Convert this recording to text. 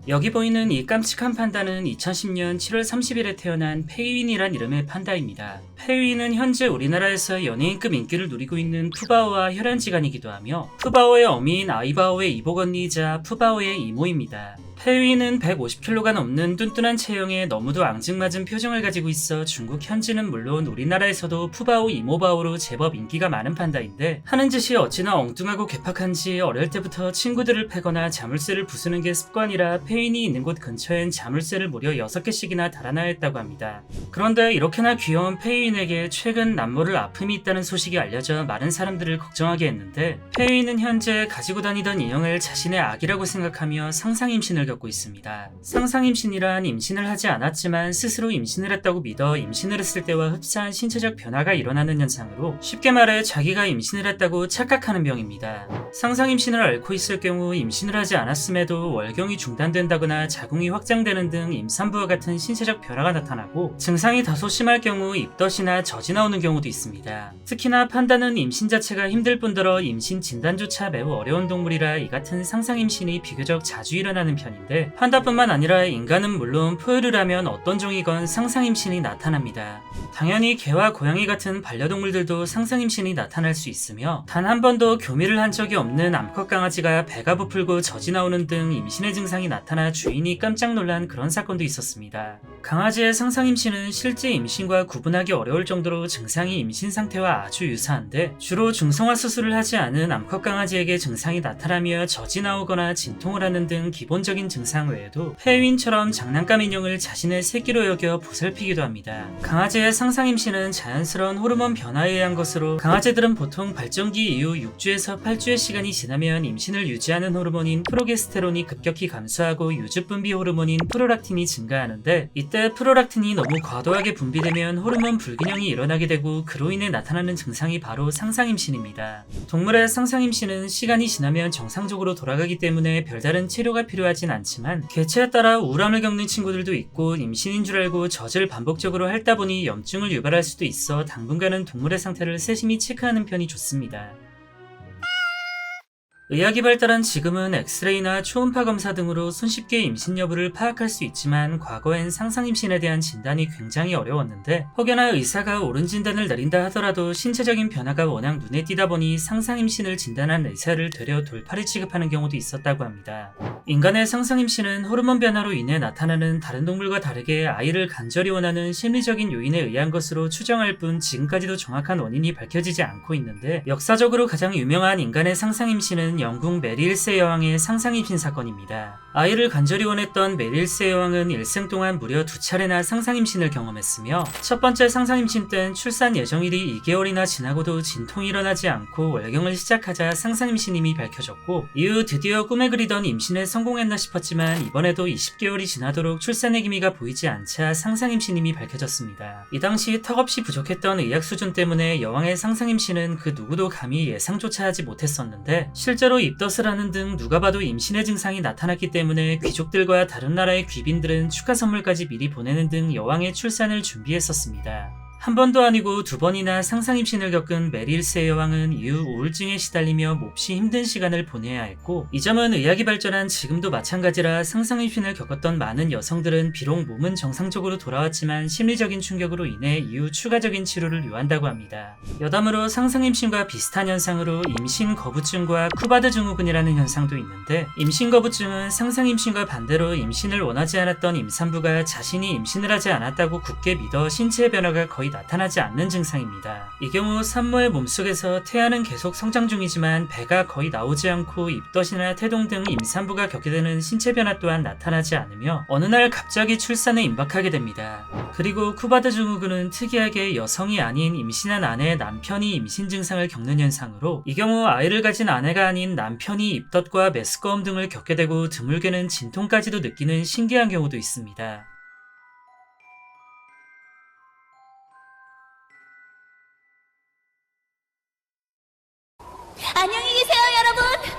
여기 보이는 이 깜찍한 판다는 2010년 7월 30일에 태어난 페이윈이란 이름의 판다입니다. 페이윈은 현재 우리나라에서 연예인급 인기를 누리고 있는 푸바오와 혈연지간이기도 하며 푸바오의 어미인 아이바오의 이복언니이자 푸바오의 이모입니다. 페이윈은 150kg가 넘는 뚠뚠한 체형에 너무도 앙증맞은 표정을 가지고 있어 중국 현지는 물론 우리나라에서도 푸바오 이모바오로 제법 인기가 많은 판다인데, 하는 짓이 어찌나 엉뚱하고 괴팍한지 어릴 때부터 친구들을 패거나 자물쇠를 부수는 게 습관이라 페이윈이 있는 곳 근처엔 자물쇠를 무려 6개씩이나 달아놔야 했다고 합니다. 그런데 이렇게나 귀여운 페이윈에게 최근 남모를 아픔이 있다는 소식이 알려져 많은 사람들을 걱정하게 했는데, 페이윈은 현재 가지고 다니던 인형을 자신의 아기라고 생각하며 상상임신을 겪고 있습니다. 상상임신이란 임신을 하지 않았지만 스스로 임신을 했다고 믿어 임신을 했을 때와 흡사한 신체적 변화가 일어나는 현상으로, 쉽게 말해 자기가 임신을 했다고 착각하는 병입니다. 상상임신을 앓고 있을 경우 임신을 하지 않았음에도 월경이 중단된다거나 자궁이 확장되는 등 임산부와 같은 신체적 변화가 나타나고, 증상이 다소 심할 경우 입덧이나 젖이 나오는 경우도 있습니다. 특히나 판다는 임신 자체가 힘들 뿐더러 임신 진단조차 매우 어려운 동물이라 이 같은 상상임신이 비교적 자주 일어나는 편입니다. 판다뿐만 아니라 인간은 물론 포유류라면 어떤 종이건 상상임신이 나타납니다. 당연히 개와 고양이 같은 반려동물들도 상상임신이 나타날 수 있으며, 단 한 번도 교미를 한 적이 없는 암컷 강아지가 배가 부풀고 젖이 나오는 등 임신의 증상이 나타나 주인이 깜짝 놀란 그런 사건도 있었습니다. 강아지의 상상임신은 실제 임신과 구분하기 어려울 정도로 증상이 임신 상태와 아주 유사한데, 주로 중성화 수술을 하지 않은 암컷 강아지에게 증상이 나타나며 젖이 나오거나 진통을 하는 등 기본적인 증상 외에도 페이윈처럼 장난감 인형을 자신의 새끼로 여겨 보살피기도 합니다. 강아지의 상상임신은 자연스러운 호르몬 변화에 의한 것으로, 강아지들은 보통 발정기 이후 6주에서 8주의 시간이 지나면 임신을 유지하는 호르몬인 프로게스테론이 급격히 감소하고 유주분비 호르몬인 프롤락틴이 증가하는데, 이때 프롤락틴이 너무 과도하게 분비되면 호르몬 불균형이 일어나게 되고, 그로 인해 나타나는 증상이 바로 상상임신입니다. 동물의 상상임신은 시간이 지나면 정상적으로 돌아가기 때문에 별다른 치료가 필요하진 않지만, 개체에 따라 우울함을 겪는 친구들도 있고, 임신인 줄 알고 젖을 반복적으로 핥다 보니 염증을 유발할 수도 있어 당분간은 동물의 상태를 세심히 체크하는 편이 좋습니다. 의학이 발달한 지금은 엑스레이나 초음파 검사 등으로 손쉽게 임신 여부를 파악할 수 있지만, 과거엔 상상임신에 대한 진단이 굉장히 어려웠는데, 혹여나 의사가 옳은 진단을 내린다 하더라도 신체적인 변화가 워낙 눈에 띄다 보니 상상임신을 진단한 의사를 되려 돌팔이 취급하는 경우도 있었다고 합니다. 인간의 상상임신은 호르몬 변화로 인해 나타나는 다른 동물과 다르게 아이를 간절히 원하는 심리적인 요인에 의한 것으로 추정할 뿐, 지금까지도 정확한 원인이 밝혀지지 않고 있는데, 역사적으로 가장 유명한 인간의 상상임신은 영국 메리 1세 여왕의 상상임신 사건입니다. 아이를 간절히 원했던 메리 1세 여왕은 일생 동안 무려 2차례나 상상임신을 경험했으며, 첫 번째 상상임신 땐 출산 예정일이 2개월이나 지나고도 진통이 일어나지 않고 월경을 시작하자 상상임신임이 밝혀졌고, 이후 드디어 꿈에 그리던 임신에 성공했나 싶었지만 이번에도 20개월이 지나도록 출산의 기미가 보이지 않자 상상임신임이 밝혀졌습니다. 이 당시 턱없이 부족했던 의학 수준 때문에 여왕의 상상임신은 그 누구도 감히 예상조차 하지 못했었는데, 실제로 입덧을 하는 등 누가 봐도 임신의 증상이 나타났기 때문에 귀족들과 다른 나라의 귀빈들은 축하 선물까지 미리 보내는 등 여왕의 출산을 준비했었습니다. 한 번도 아니고 2번이나 상상임신을 겪은 메리 1세 여왕은 이후 우울증에 시달리며 몹시 힘든 시간을 보내야 했고, 이 점은 의학이 발전한 지금도 마찬가지라 상상임신을 겪었던 많은 여성들은 비록 몸은 정상적으로 돌아왔지만 심리적인 충격으로 인해 이후 추가적인 치료를 요한다고 합니다. 여담으로 상상임신과 비슷한 현상으로 임신 거부증과 쿠바드 증후군이라는 현상도 있는데, 임신 거부증은 상상임신과 반대로 임신을 원하지 않았던 임산부가 자신이 임신을 하지 않았다고 굳게 믿어 신체의 변화가 거의 나타나지 않는 증상입니다. 이 경우 산모의 몸속에서 태아는 계속 성장 중이지만 배가 거의 나오지 않고 입덧이나 태동 등 임산부가 겪게 되는 신체 변화 또한 나타나지 않으며, 어느 날 갑자기 출산에 임박하게 됩니다. 그리고 쿠바드 증후군은 특이하게 여성이 아닌 임신한 아내의 남편이 임신 증상을 겪는 현상으로, 이 경우 아이를 가진 아내가 아닌 남편이 입덧과 메스꺼움 등을 겪게 되고 드물게는 진통까지도 느끼는 신기한 경우도 있습니다.